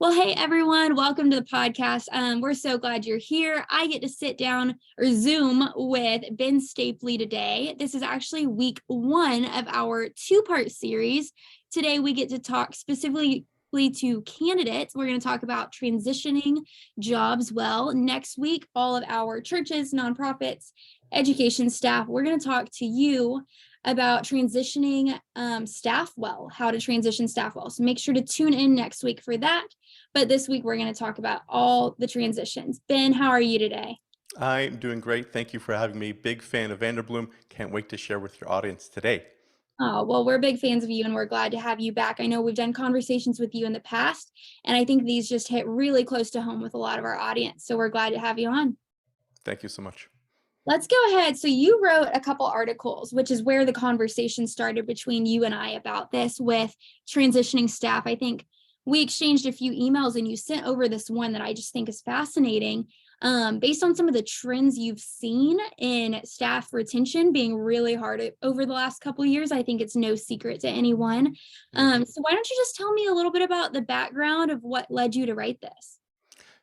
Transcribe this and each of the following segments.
Well, hey everyone, welcome to the podcast. We're so glad you're here. I get to sit down or Zoom with Ben Stapley today. This is actually week one of our two-part series. Today we get to talk specifically to candidates. We're going to talk about transitioning jobs well. Next week, all of our churches, nonprofits, education staff, we're going to talk to you about transitioning staff well, how to transition staff well. So make sure to tune in next week for that. But this week, we're going to talk about all the transitions. Ben, how are you today? I'm doing great. Thank you for having me. Big fan of Vanderbloemen. Can't wait to share with your audience today. Oh, well, we're big fans of you and we're glad to have you back. I know we've done conversations with you in the past, and I think these just hit really close to home with a lot of our audience. So we're glad to have you on. Thank you so much. Let's go ahead. So you wrote a couple articles, which is where the conversation started between you and I about this with transitioning staff. I think we exchanged a few emails and you sent over this one that I just think is fascinating. Based on some of the trends you've seen in staff retention being really hard over the last couple of years, I think it's no secret to anyone. So why don't you just tell me a little bit about the background of what led you to write this?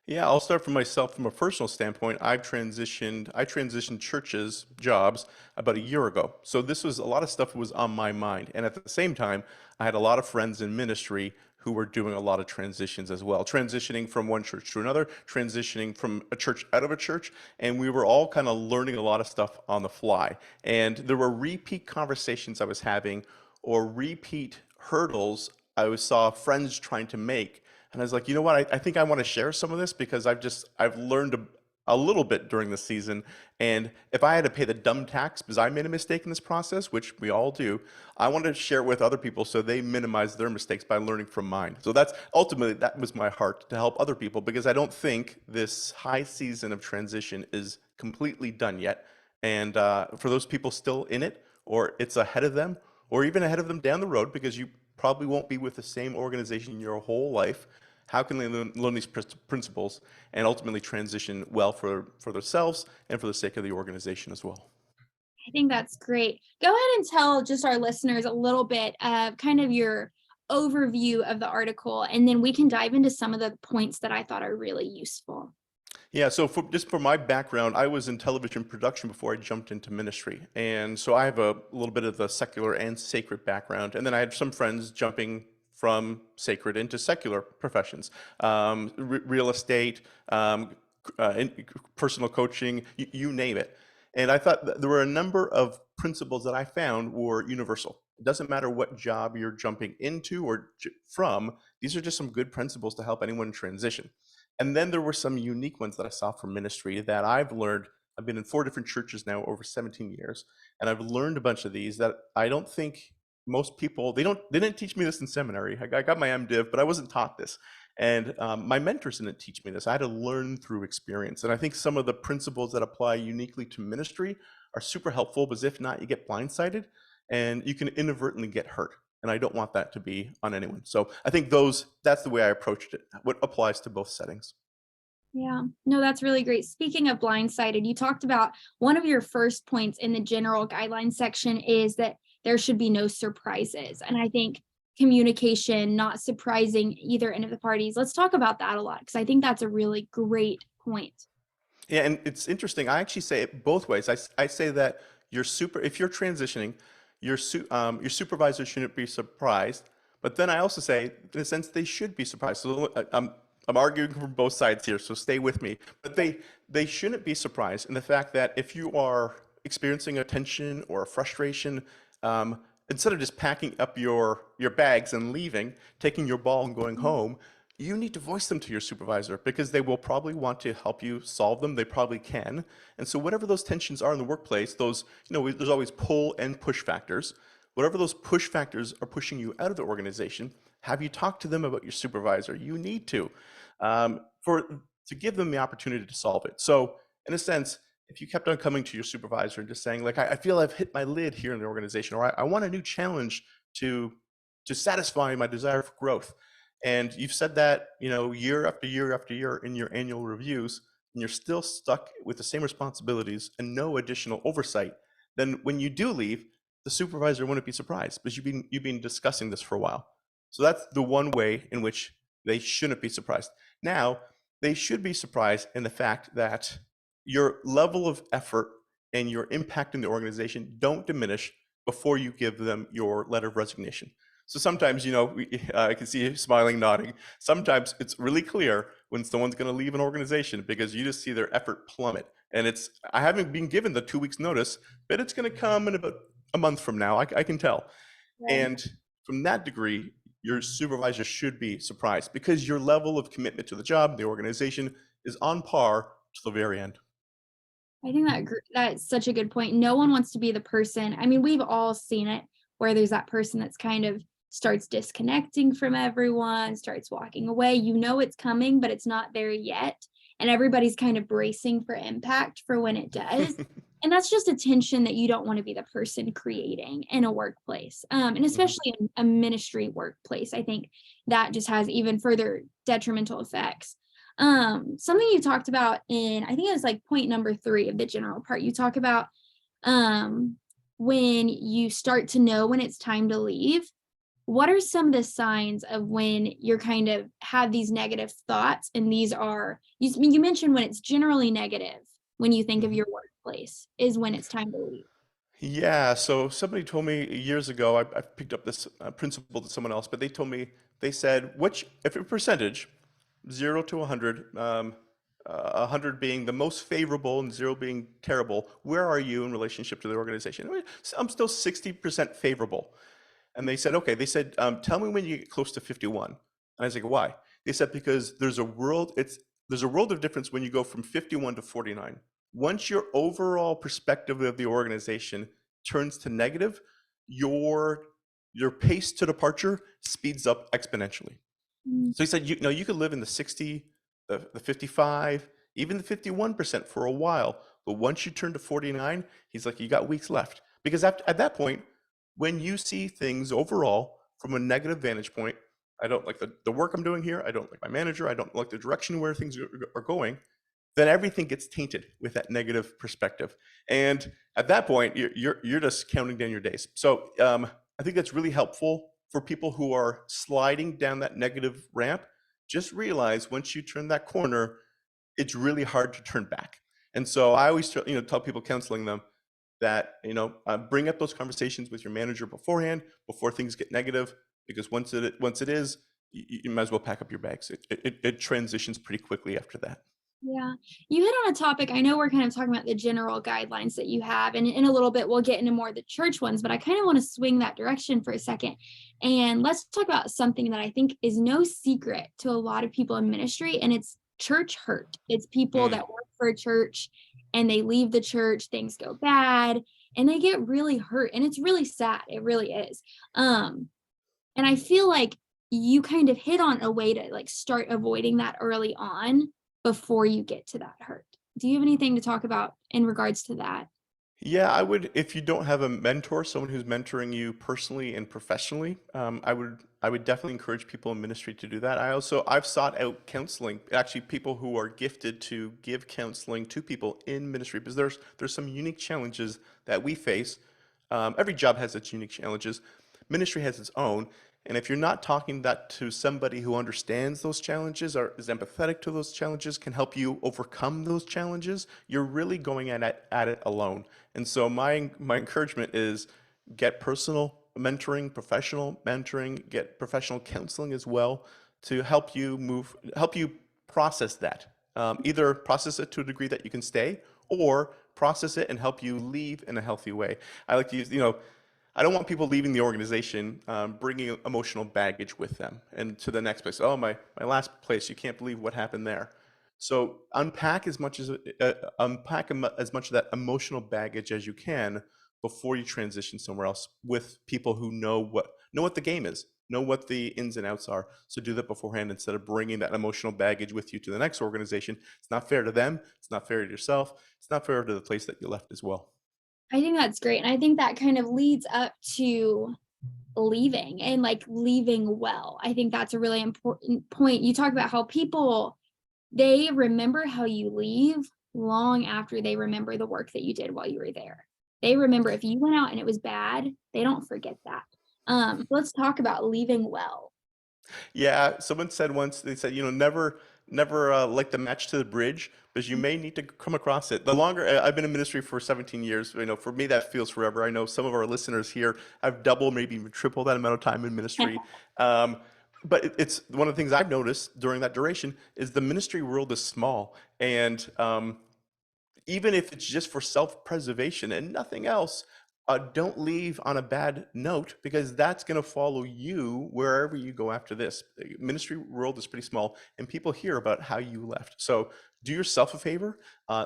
Yeah, I'll start from myself from a personal standpoint. I transitioned churches, jobs about a year ago. So this was a lot of stuff was on my mind. And at the same time, I had a lot of friends in ministry who were doing a lot of transitions as well, transitioning from one church to another, transitioning from a church out of a church. And we were all kind of learning a lot of stuff on the fly. And there were repeat conversations I was having or repeat hurdles saw friends trying to make. And I was like, you know what? I think I want to share some of this because I've learned a little bit during the season. And if I had to pay the dumb tax because I made a mistake in this process, which we all do, I wanted to share it with other people so they minimize their mistakes by learning from mine. So that's ultimately, that was my heart, to help other people, because I don't think this high season of transition is completely done yet. And for those people still in it, or it's ahead of them, or even ahead of them down the road, because you probably won't be with the same organization your whole life. How can they learn these principles and ultimately transition well for themselves and for the sake of the organization as well? I think that's great. Go ahead and tell just our listeners a little bit of kind of your overview of the article, and then we can dive into some of the points that I thought are really useful. Yeah, so just for my background, I was in television production before I jumped into ministry. And so I have a little bit of the secular and sacred background. And then I had some friends jumping from sacred into secular professions, real estate, personal coaching, you name it. And I thought that there were a number of principles that I found were universal. It doesn't matter what job you're jumping into or from, these are just some good principles to help anyone transition. And then there were some unique ones that I saw from ministry that I've learned. I've been in 4 different churches now over 17 years, and I've learned a bunch of these that I don't think most people, they didn't teach me this in seminary. I got my MDiv, but I wasn't taught this. And my mentors didn't teach me this. I had to learn through experience. And I think some of the principles that apply uniquely to ministry are super helpful, because if not, you get blindsided and you can inadvertently get hurt. And I don't want that to be on anyone. So I think that's the way I approached it, what applies to both settings. Yeah, no, that's really great. Speaking of blindsided, you talked about one of your first points in the general guidelines section is that there should be no surprises. And I think communication, not surprising either end of the parties. Let's talk about that a lot, because I think that's a really great point. Yeah, and it's interesting. I actually say it both ways. I say that if you're transitioning, your supervisor shouldn't be surprised. But then I also say, in a sense, they should be surprised. So I'm arguing from both sides here, so stay with me. But they shouldn't be surprised in the fact that if you are experiencing a tension or a frustration, instead of just packing up your bags and leaving, taking your ball and going home, you need to voice them to your supervisor, because they will probably want to help you solve them. They probably can. And so whatever those tensions are in the workplace, there's always pull and push factors. Whatever those push factors are pushing you out of the organization, have you talked to them about your supervisor? You need to, to give them the opportunity to solve it. So in a sense, if you kept on coming to your supervisor and just saying, like, I feel I've hit my lid here in the organization, or I want a new challenge to satisfy my desire for growth. And you've said that, year after year after year in your annual reviews, and you're still stuck with the same responsibilities and no additional oversight, then when you do leave, the supervisor wouldn't be surprised, because you've been discussing this for a while. So that's the one way in which They shouldn't be surprised. Now, they should be surprised in the fact that your level of effort and your impact in the organization don't diminish before you give them your letter of resignation. So sometimes, I can see you smiling, nodding. Sometimes it's really clear when someone's going to leave an organization because you just see their effort plummet. And I haven't been given the 2 weeks notice, but it's going to come in about a month from now. I can tell. Right. And from that degree, your supervisor should be surprised because your level of commitment to the job, the organization, is on par to the very end. I think that's such a good point. No one wants to be the person. I mean, we've all seen it where there's that person that's kind of starts disconnecting from everyone, starts walking away. You know it's coming, but it's not there yet. And everybody's kind of bracing for impact for when it does. And that's just a tension that you don't want to be the person creating in a workplace. And Mhm. especially in a ministry workplace, I think that just has even further detrimental effects. Something you talked about in, I think it was like point number 3 of the general part, you talk about um when you start to know when it's time to leave. What are some of the signs of when you're kind of have these negative thoughts, and these are, you mentioned when it's generally negative when you think of Mhm. your workplace is when it's time to leave. Yeah, so somebody told me years ago, I picked up this principle to someone else, but they said, if a percentage, 0 to 100, 100 being the most favorable and 0 being terrible, where are you in relationship to the organization? I'm still 60% favorable. And they said, okay, tell me when you get close to 51. And I was like, why? They said, because there's a world of difference when you go from 51 to 49. Once your overall perspective of the organization turns to negative, your your pace to departure speeds up exponentially. Mm, So he said, you could live in the 60, the 55, even the 51% for a while. But once you turn to 49, he's like, you got weeks left. Because at that point, when you see things overall from a negative vantage point, I don't like the work I'm doing here. I don't like my manager. I don't like the direction where things are going. Then everything gets tainted with that negative perspective. And at that point, you're just counting down your days. So I think that's really helpful for people who are sliding down that negative ramp. Just realize once you turn that corner, it's really hard to turn back. And so I always tell people counseling them that bring up those conversations with your manager beforehand before things get negative, because once it is, you might as well pack up your bags. It transitions pretty quickly after that. yeah. You hit on a topic. I know we're kind of talking about the general guidelines that you have, and in a little bit we'll get into more of the church ones, but I kind of want to swing that direction for a second. And let's talk about something that I think is no secret to a lot of people in ministry, and it's church hurt. It's people Mm. that work for a church and they leave the church, things go bad, and they get really hurt. And it's really sad. It really is. And I feel like you kind of hit on a way to like start avoiding that early on before you get to that hurt. Do you have anything to talk about in regards to that? Yeah, I would, if you don't have a mentor, someone who's mentoring you personally and professionally, I would definitely encourage people in ministry to do that. I've sought out counseling, actually people who are gifted to give counseling to people in ministry, because there's some unique challenges that we face. Every job has its unique challenges. Ministry has its own. And if you're not talking that to somebody who understands those challenges or is empathetic to those challenges, can help you overcome those challenges, you're really going at it alone. And so my encouragement is get personal mentoring, professional mentoring, get professional counseling as well to help you process that. Either process it to a degree that you can stay, or process it and help you leave in a healthy way. I like to use, I don't want people leaving the organization bringing emotional baggage with them and to the next place. Oh, my last place, you can't believe what happened there. So unpack as much of that emotional baggage as you can before you transition somewhere else with people who know what the game is, know what the ins and outs are. So do that beforehand instead of bringing that emotional baggage with you to the next organization. It's not fair to them. It's not fair to yourself. It's not fair to the place that you left as well. I think that's great. And I think that kind of leads up to leaving and like leaving well. I think that's a really important point. You talk about how people, they remember how you leave long after they remember the work that you did while you were there. They remember if you went out and it was bad, they don't forget that. Let's talk about leaving well. Yeah, someone said once, they said, never light the match to the bridge, because you may need to come across it. The longer I've been in ministry for 17 years, for me that feels forever. I know some of our listeners here have double, maybe even triple that amount of time in ministry. Um, but it's one of the things I've noticed during that duration is the ministry world is small, and even if it's just for self-preservation and nothing else, don't leave on a bad note, because that's going to follow you wherever you go after this. Ministry world is pretty small, and people hear about how you left. So do yourself a favor,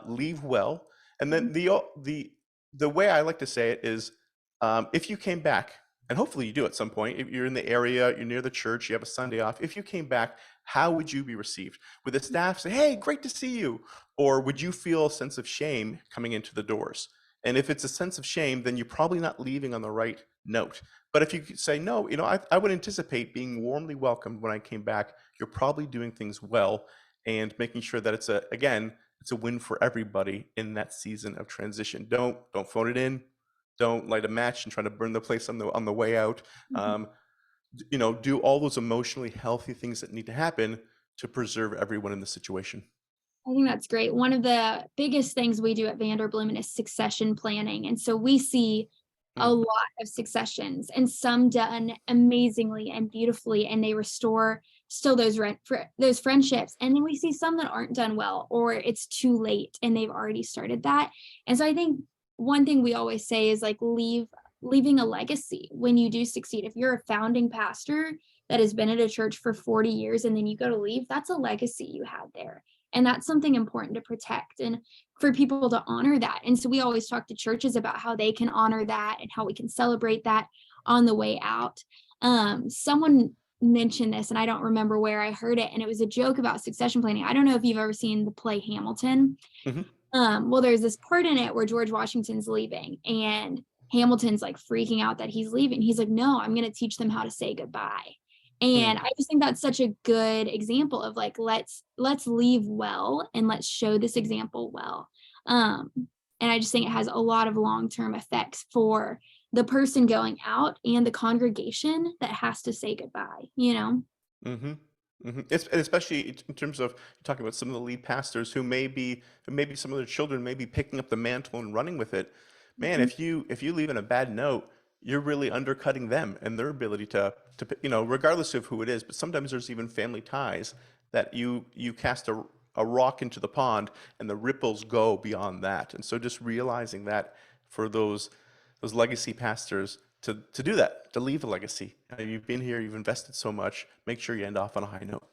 leave well, and then the way I like to say it is, if you came back, and hopefully you do at some point, if you're in the area, you're near the church, you have a Sunday off. If you came back, how would you be received? Would the staff say, "Hey, great to see you," or would you feel a sense of shame coming into the doors? And if it's a sense of shame, then you're probably not leaving on the right note. But if you could say, no, I would anticipate being warmly welcomed when I came back, you're probably doing things well and making sure that it's a win for everybody in that season of transition. Don't phone it in. Don't light a match and try to burn the place on the way out. Mhm. Um, do all those emotionally healthy things that need to happen to preserve everyone in the situation. I think that's great. One of the biggest things we do at Vanderbloemen is succession planning. And so we see a Mm, lot of successions and some done amazingly and beautifully, and they restore still those friendships. And then we see some that aren't done well, or it's too late and they've already started that. And so I think one thing we always say is like leaving a legacy when you do succeed. If you're a founding pastor that has been at a church for 40 years and then you go to leave, that's a legacy you had there, and that's something important to protect and for people to honor that. And so we always talk to churches about how they can honor that and how we can celebrate that on the way out. Someone mentioned this, and I don't remember where I heard it, and it was a joke about succession planning. I don't know if you've ever seen the play Hamilton. mhm, Well, there's this part in it where George Washington's leaving, and Hamilton's like freaking out that he's leaving. He's like, no, I'm going to teach them how to say goodbye. And mm. I just think that's such a good example of like, let's leave well and let's show this example well. Um, and I just think it has a lot of long-term effects for the person going out and the congregation that has to say goodbye, you know? Mhm. Mhm. And especially in terms of talking about some of the lead pastors who maybe some of their children may be picking up the mantle and running with it. Man, Mhm. if you leave in a bad note, you're really undercutting them and their ability to regardless of who it is, but sometimes there's even family ties that you cast a rock into the pond and the ripples go beyond that. And so just realizing that for those legacy pastors to do that, to leave a legacy. You've been here, you've invested so much. Make sure you end off on a high note.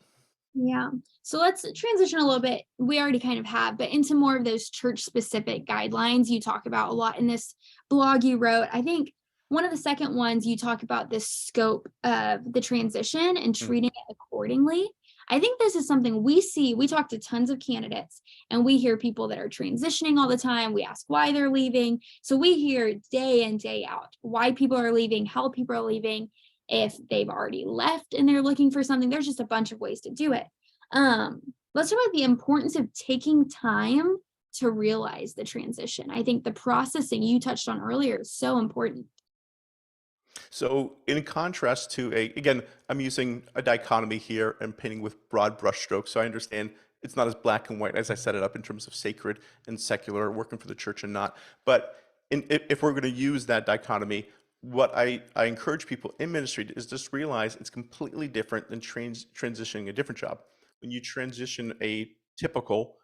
Yeah. So let's transition a little bit. We already kind of have, but into more of those church specific guidelines you talk about a lot in this blog you wrote. I think one of the second ones you talk about this scope of the transition and Mm, treating it accordingly. I think this is something we see. We talk to tons of candidates and we hear people that are transitioning all the time. We ask why they're leaving. So we hear day in, day out why people are leaving, how people are leaving, if they've already left and they're looking for something. There's just a bunch of ways to do it. Let's talk about the importance of taking time to realize the transition. I think the processing you touched on earlier is so important. So in contrast to again, I'm using a dichotomy here and painting with broad brushstrokes. So I understand it's not as black and white as I set it up in terms of sacred and secular, working for the church and not. But if we're going to use that dichotomy, what I encourage people in ministry is just realize it's completely different than transitioning a different job. When you transition a typical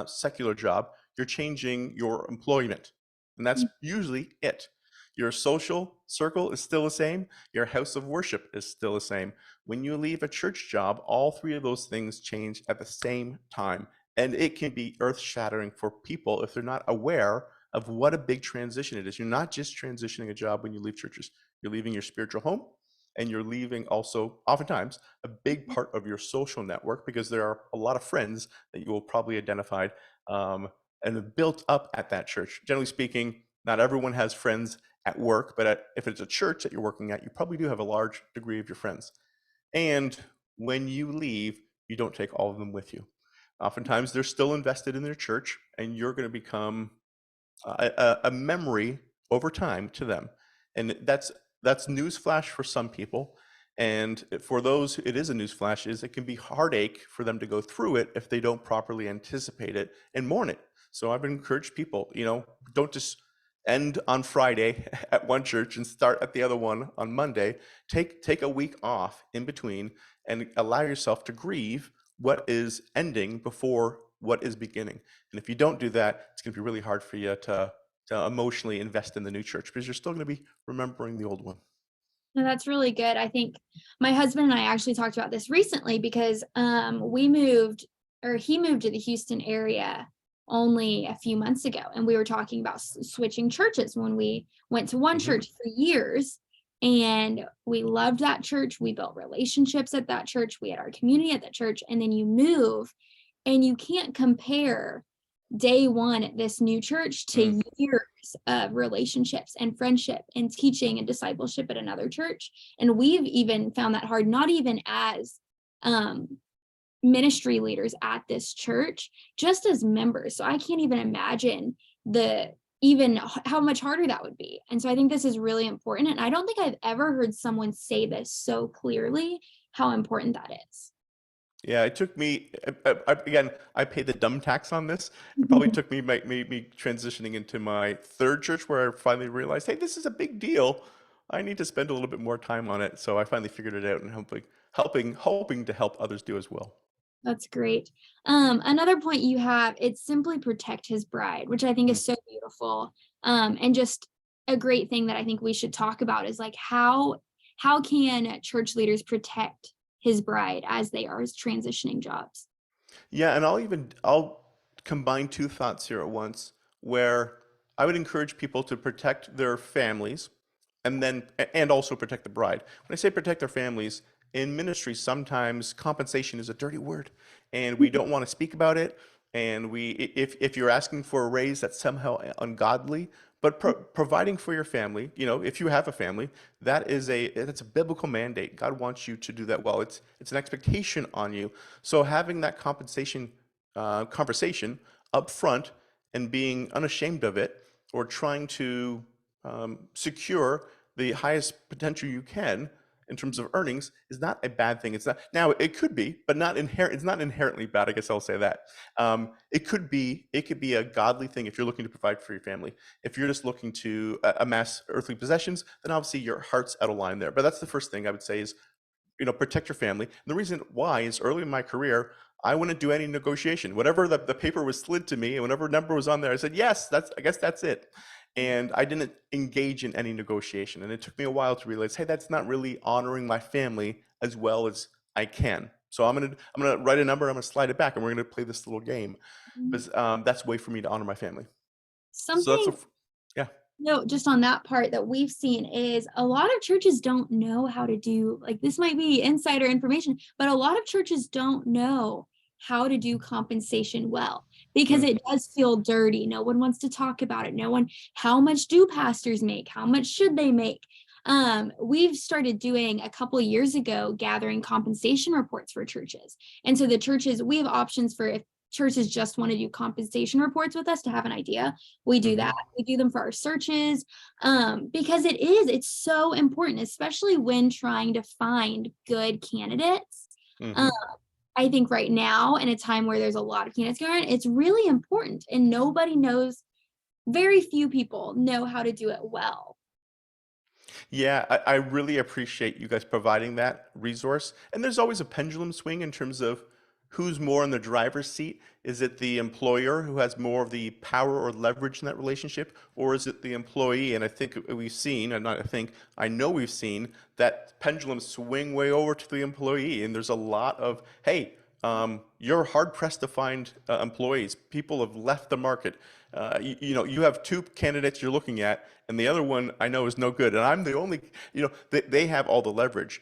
secular job, you're changing your employment, and that's usually it. Your social circle is still the same. Your house of worship is still the same. When you leave a church job, all three of those things change at the same time. And it can be earth shattering for people if they're not aware of what a big transition it is. You're not just transitioning a job when you leave churches, you're leaving your spiritual home, and you're leaving also, oftentimes, a big part of your social network, because there are a lot of friends that you will probably identify um, and have built up at that church. Generally speaking, not everyone has friends at work, but if it's a church that you're working at, you probably do have a large degree of your friends. And when you leave, you don't take all of them with you. Oftentimes, they're still invested in their church, and you're going to become a memory over time to them. And that's newsflash for some people. And for those, it is a newsflash, is it can be heartache for them to go through it if they don't properly anticipate it and mourn it. So I've encouraged people, don't just end on Friday at one church and start at the other one on Monday. Take a week off in between and allow yourself to grieve what is ending before what is beginning. And if you don't do that, it's going to be really hard for you to emotionally invest in the new church because you're still going to be remembering the old one. No, that's really good. I think my husband and I actually talked about this recently because we moved, or he moved to the Houston area only a few months ago, and we were talking about switching churches when we went to one church for years, and we loved that church. We built relationships at that church. We had our community at that church, and then you move, and you can't compare day one at this new church to years of relationships and friendship and teaching and discipleship at another church. And we've even found that hard, not even as ministry leaders at this church, just as members. So I can't even imagine even how much harder that would be. And so I think this is really important. And I don't think I've ever heard someone say this so clearly, how important that is. Yeah, it took me, again, I pay the dumb tax on this. It probably took me transitioning into my third church where I finally realized, hey, this is a big deal. I need to spend a little bit more time on it. So I finally figured it out and hoping to help others do as well. That's great. Another point you have, it's simply protect his bride, which I think is so beautiful. And just a great thing that I think we should talk about is like how can church leaders protect his bride as they are transitioning jobs? Yeah, and I'll combine two thoughts here at once, where I would encourage people to protect their families and also protect the bride. When I say protect their families, in ministry, sometimes compensation is a dirty word, and we don't want to speak about it. And if you're asking for a raise, that's somehow ungodly. But providing for your family, if you have a family, that's a biblical mandate. God wants you to do that well. It's an expectation on you. So having that compensation conversation up front and being unashamed of it, or trying to secure the highest potential you can in terms of earnings, is not a bad thing. It's not, now it could be, but it's not inherently bad. I guess I'll say that. It could be a godly thing if you're looking to provide for your family. If you're just looking to amass earthly possessions, then obviously your heart's out of line there. But that's the first thing I would say is, protect your family. And the reason why is early in my career, I wouldn't do any negotiation. Whatever the paper was slid to me and whatever number was on there, I said, yes, I guess that's it. And I didn't engage in any negotiation. And it took me a while to realize, hey, that's not really honoring my family as well as I can. So I'm gonna write a number, I'm gonna slide it back, and we're gonna play this little game. Because that's a way for me to honor my family. Something, yeah. no, just on that part that we've seen is a lot of churches don't know how to do, like, this might be insider information, but a lot of churches don't know how to do compensation well because it does feel dirty. No one wants to talk about it. How much do pastors make? How much should they make? We've started doing a couple of years ago, gathering compensation reports for churches. And so we have options for if churches just want to do compensation reports with us to have an idea. We do that. We do them for our searches because it's so important, especially when trying to find good candidates. I think right now, in a time where there's a lot of candidates going on, it's really important, and very few people know how to do it well. Yeah, I really appreciate you guys providing that resource. And there's always a pendulum swing in terms of who's more in the driver's seat. Is it the employer who has more of the power or leverage in that relationship, or is it the employee? And I think we've seen, and not I think, I know we've seen that pendulum swing way over to the employee. And there's a lot of, hey, you're hard pressed to find employees. People have left the market. You have two candidates you're looking at, and the other one I know is no good. And I'm the only, they have all the leverage.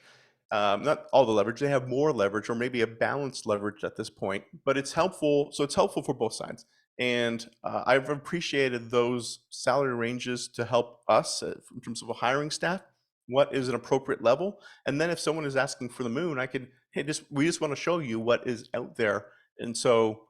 Not all the leverage, they have more leverage, or maybe a balanced leverage at this point, but it's helpful. So it's helpful for both sides. And I've appreciated those salary ranges to help us in terms of a hiring staff, what is an appropriate level. And then if someone is asking for the moon, hey, we just want to show you what is out there. And so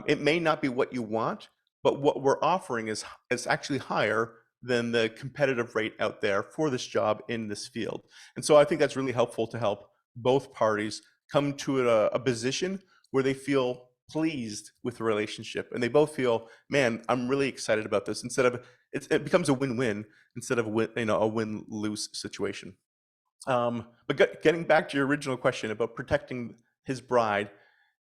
it may not be what you want, but what we're offering is actually higher than the competitive rate out there for this job in this field. And so I think that's really helpful to help both parties come to a position where they feel pleased with the relationship and they both feel, man, I'm really excited about this, instead of it becomes a win-win instead of a win-lose situation. But getting back to your original question about protecting his bride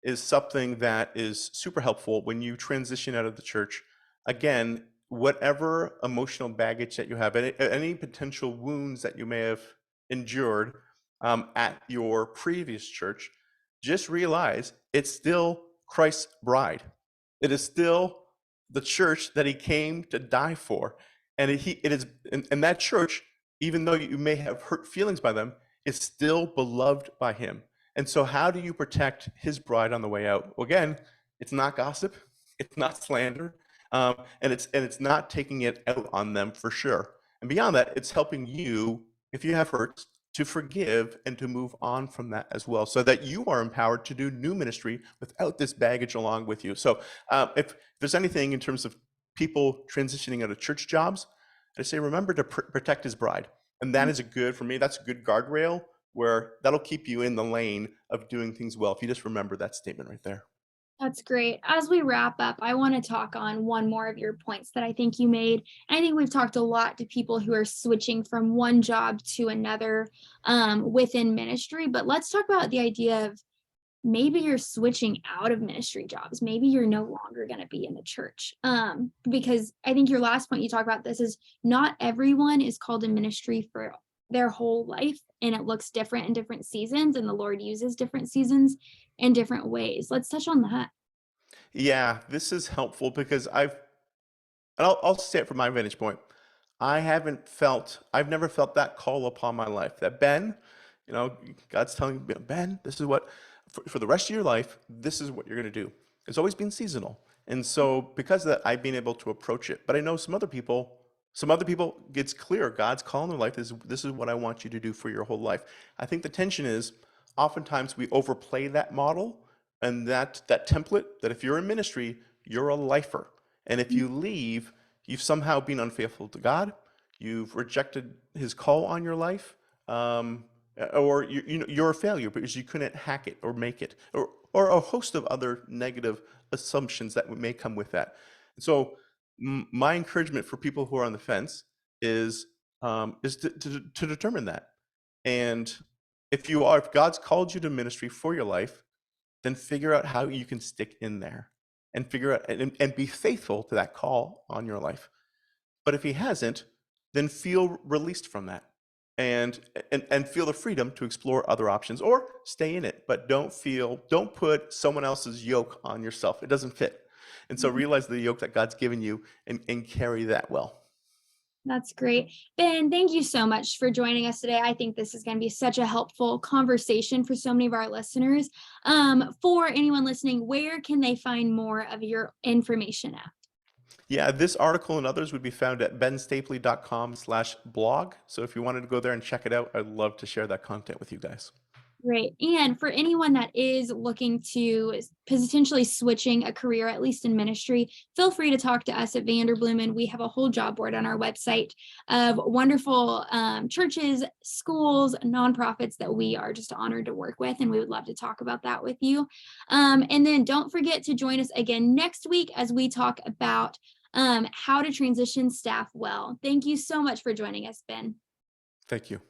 is something that is super helpful when you transition out of the church. Again, whatever emotional baggage that you have, any potential wounds that you may have endured at your previous church, just realize it's still Christ's bride. It is still the church that he came to die for. And it is, and that church, even though you may have hurt feelings by them, is still beloved by him. And so how do you protect his bride on the way out? Well, again, it's not gossip, it's not slander, and it's not taking it out on them for sure. And beyond that, it's helping you, if you have hurts, to forgive and to move on from that as well, so that you are empowered to do new ministry without this baggage along with you. So if there's anything in terms of people transitioning out of church jobs, I say remember to protect his bride. And that is for me, that's a good guardrail where that'll keep you in the lane of doing things well, if you just remember that statement right there. That's great. As we wrap up, I want to talk on one more of your points that I think you made. I think we've talked a lot to people who are switching from one job to another within ministry, but let's talk about the idea of maybe you're switching out of ministry jobs. Maybe you're no longer going to be in the church. Because I think your last point you talk about this is not everyone is called in ministry for their whole life, and it looks different in different seasons, and the Lord uses different seasons in different ways. Let's touch on that. Yeah, this is helpful because I'll say it from my vantage point. I've never felt that call upon my life that Ben, God's telling me, Ben, this is what, for the rest of your life, this is what you're going to do. It's always been seasonal. And so because of that, I've been able to approach it. But I know some other people, it's clear God's call in their life is, this is what I want you to do for your whole life. I think the tension is oftentimes we overplay that model and that template, that if you're in ministry, you're a lifer. And if you leave, you've somehow been unfaithful to God, you've rejected his call on your life, or you're a failure because you couldn't hack it or make it, or a host of other negative assumptions that may come with that. So my encouragement for people who are on the fence is to determine that. And if God's called you to ministry for your life, then figure out how you can stick in there and figure out and be faithful to that call on your life. But if he hasn't, then feel released from that and feel the freedom to explore other options or stay in it. But don't put someone else's yoke on yourself. It doesn't fit. And so realize the yoke that God's given you and carry that well. That's great. Ben, thank you so much for joining us today. I think this is going to be such a helpful conversation for so many of our listeners. For anyone listening, where can they find more of your information at? Yeah, this article and others would be found at benstapley.com/blog. So if you wanted to go there and check it out, I'd love to share that content with you guys. Great. And for anyone that is looking to potentially switching a career, at least in ministry, feel free to talk to us at Vanderbloemen. We have a whole job board on our website of wonderful churches, schools, nonprofits that we are just honored to work with. And we would love to talk about that with you. And then don't forget to join us again next week as we talk about how to transition staff well. Thank you so much for joining us, Ben. Thank you.